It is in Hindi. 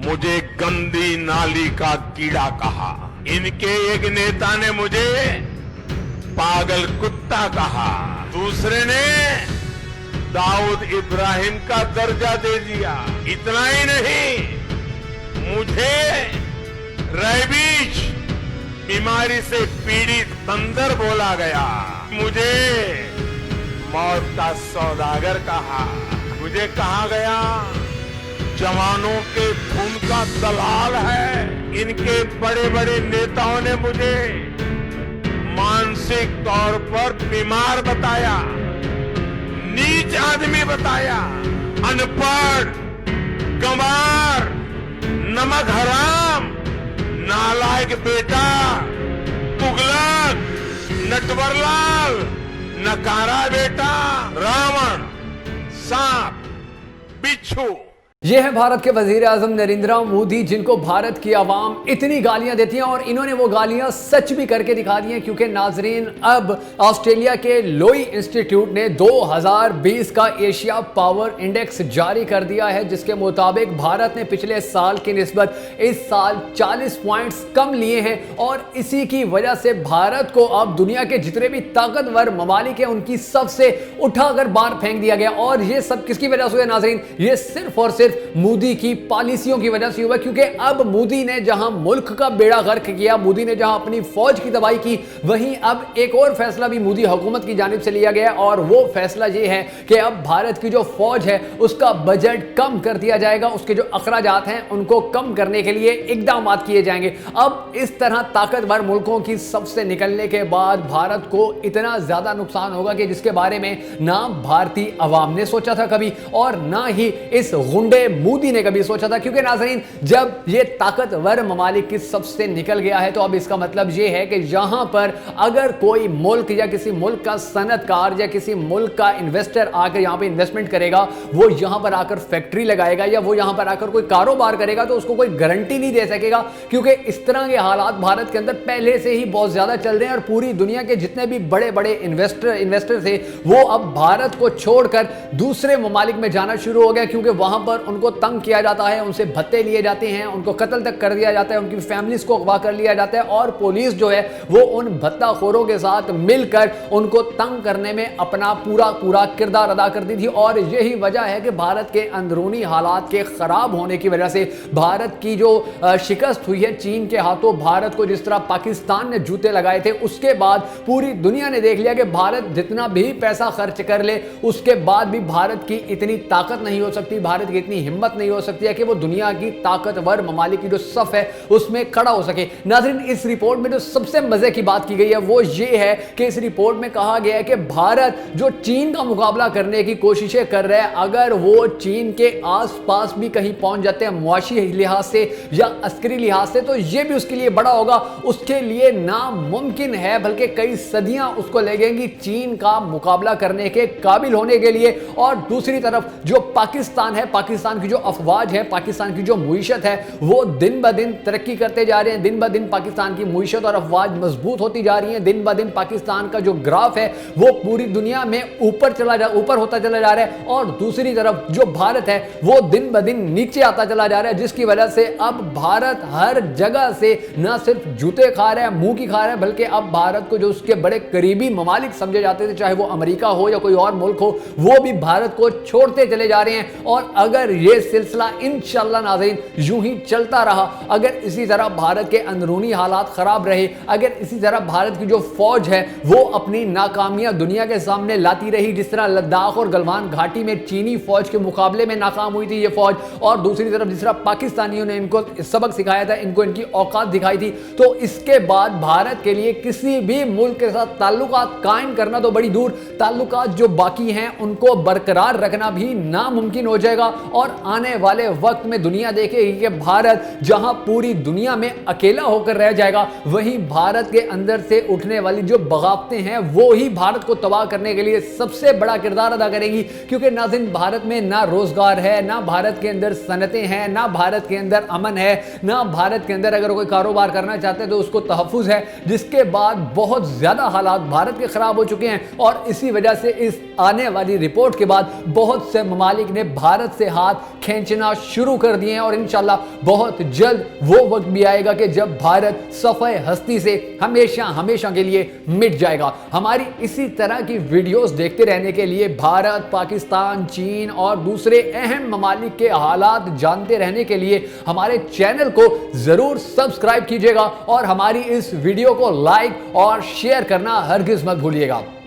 मुझे गंदी नाली का कीड़ा कहा। इनके एक नेता ने मुझे पागल कुत्ता कहा, दूसरे ने दाऊद इब्राहिम का दर्जा दे दिया। इतना ही नहीं, मुझे रेबीज बीमारी से पीड़ित बंदर बोला गया। मुझे मौत का सौदागर कहा। मुझे कहा गया जवानों के खून का दलाल है। इनके बड़े बड़े नेताओं ने मुझे मानसिक तौर पर बीमार बताया, नीच आदमी बताया, अनपढ़, गंवार, नमक हराम, नालायक बेटा, तुगलक, नटवरलाल, नकारा बेटा, रावण, सांप, बिच्छू। ये है भारत के वजीर आजम नरेंद्र मोदी, जिनको भारत की आवाम इतनी गालियां देती है और इन्होंने वो गालियां सच भी करके दिखा दी हैं। क्योंकि नाजरीन, अब ऑस्ट्रेलिया के लोई इंस्टीट्यूट ने 2020 का एशिया पावर इंडेक्स जारी कर दिया है, जिसके मुताबिक भारत ने पिछले साल की निस्बत इस साल 40 पॉइंट्स कम लिए हैं। और इसी की वजह से भारत को अब दुनिया के जितने भी ताकतवर ममालिक हैं उनकी सबसे उठाकर बाहर फेंक दिया गया। और ये सब किसकी वजह से हुआ नाजरीन? ये सिर्फ और सिर्फ मोदी की पॉलिसियों की वजह से हुआ। क्योंकि अब मोदी ने जहां मुल्क का बेड़ा गर्क किया, मोदी ने जहां अपनी फौज की तबाही की, वहीं अब एक और फैसला भी मोदी हुकूमत की जानिब से लिया गया। और वो फैसला ये है कि अब भारत की जो फौज है उसका बजट कम कर दिया जाएगा। उसके जो अखराजात हैं उनको कम करने के लिए इकदाम किए जाएंगे। अब इस तरह ताकतवर मुल्कों की सबसे निकलने के बाद भारत को इतना ज्यादा नुकसान होगा कि जिसके बारे में ना भारतीय अवाम ने सोचा था कभी, और ना ही इस गुंडे मोदी ने कभी सोचा था। क्योंकि नाज़रीन, जब ये ताकतवर ममालिक की सबसे निकल गया है तो अब इसका मतलब ये है कि यहां पर अगर कोई मुल्क या किसी मुल्क का सनतकार या किसी मुल्क का इन्वेस्टर आकर यहां पे इन्वेस्टमेंट करेगा, वो यहां पर आकर फैक्ट्री लगाएगा या वो यहां पर आकर कोई कारोबार करेगा, तो उसको कोई गारंटी नहीं दे सकेगा। क्योंकि इस तरह के हालात भारत के अंदर पहले से ही बहुत ज्यादा चल रहे हैं। और पूरी दुनिया के जितने भी बड़े बड़े इन्वेस्टर थे वो अब भारत को छोड़कर दूसरे ममालिक में जाना शुरू हो गया। क्योंकि वहां पर उनको तंग किया जाता है, उनसे भत्ते लिए जाते हैं, उनको कत्ल तक कर दिया जाता है, उनकी फैमिलीज को अगवा कर लिया जाता है। और पुलिस जो है वो उन भत्ताखोरों के साथ मिलकर उनको तंग करने में अपना पूरा किरदार अदा करती थी। और यही वजह है कि भारत के अंदरूनी हालात के खराब होने की वजह से भारत की जो शिकस्त हुई है चीन के हाथों, भारत को जिस तरह पाकिस्तान ने जूते लगाए थे, उसके बाद पूरी दुनिया ने देख लिया कि भारत जितना भी पैसा खर्च कर ले उसके बाद भी भारत की इतनी ताकत नहीं हो सकती, भारत की इतनी हिम्मत नहीं हो सकती है कि वो दुनिया की ताकतवर ममालिक की जो सफ है उसमें खड़ा हो सके। नाज़रीन, इस रिपोर्ट में जो सबसे मजे की बात की गई है वो ये है कि इस रिपोर्ट में कहा गया है कि भारत जो चीन का मुकाबला करने की कोशिशें कर रहा है, अगर वो चीन के आसपास भी कहीं पहुंच जाते हैं मुआशी लिहाज से या अस्करी लिहाज से, तो ये भी उसके लिए बड़ा होगा। उसके लिए नामुमकिन है, बल्कि कई सदियां उसको लगेंगी चीन का मुकाबला करने के काबिल होने के लिए। और दूसरी तरफ जो पाकिस्तान है, पाकिस्तान की जो अफवाज है, पाकिस्तान की जो मुईशत है, वो दिन ब दिन तरक्की करते जा रहे हैं। दिन ब दिन पाकिस्तान की मुईशत और अफवाज मजबूत होती जा रही हैं। दिन ब दिन पाकिस्तान का जो ग्राफ है वो पूरी दुनिया में ऊपर होता चला जा रहा है। और दूसरी तरफ जो भारत है वो दिन ब दिन नीचे आता चला जा रहा है, जिसकी वजह से अब भारत हर जगह से न सिर्फ जूते खा रहा है, मुंह की खा रहा है, बल्कि अब भारत को जो उसके बड़े करीबी ममालिक समझे जाते थे, चाहे वो अमेरिका हो या कोई और मुल्क हो, वो भी भारत को छोड़ते चले जा रहे हैं। और अगर ये सिलसिला इंशाअल्लाह नाज़रीन यूं ही चलता रहा, अगर इसी तरह भारत के अंदरूनी हालात खराब रहे, अगर इसी तरह भारत की जो फौज है वो अपनी नाकामियां दुनिया के सामने लाती रही, जिस तरह लद्दाख और गलवान घाटी में चीनी फौज के मुकाबले में नाकाम हुई थी ये फौज, और दूसरी तरफ जिस तरह पाकिस्तानियों ने इनको सबक सिखाया था, इनको इनकी औकात दिखाई थी, तो इसके बाद भारत के लिए किसी भी मुल्क के साथ ताल्लुकात कायम करना तो बड़ी दूर, ताल्लुकात जो बाकी हैं उनको बरकरार रखना भी नामुमकिन हो जाएगा। और आने वाले वक्त में दुनिया देखेगी कि भारत जहां पूरी दुनिया में अकेला होकर रह जाएगा, वहीं भारत के अंदर से उठने वाली जो बगावतें हैं वो ही भारत को तबाह करने के लिए सबसे बड़ा किरदार अदा करेंगी। क्योंकि नाज़रीन, भारत में ना रोजगार है, ना भारत के अंदर सनतें हैं, ना भारत के अंदर अमन है, ना भारत के अंदर अगर कोई कारोबार करना चाहते हैं तो उसको तहफ़्फ़ुज़ है, जिसके बाद बहुत ज्यादा हालात भारत के खराब हो चुके हैं। और इसी वजह से इस आने वाली रिपोर्ट के बाद बहुत से ममालिक ने भारत से हाथ हाथ खींचना शुरू कर दिए हैं और इंशाल्लाह बहुत जल्द वो वक्त भी आएगा कि जब भारत सफ़े हस्ती से हमेशा हमेशा के लिए मिट जाएगा। हमारी इसी तरह की वीडियोस देखते रहने के लिए, भारत, पाकिस्तान, चीन और दूसरे अहम ममालिक के हालात जानते रहने के लिए हमारे चैनल को जरूर सब्सक्राइब कीजिएगा और हमारी इस वीडियो को लाइक और शेयर करना हरगिज मत भूलिएगा।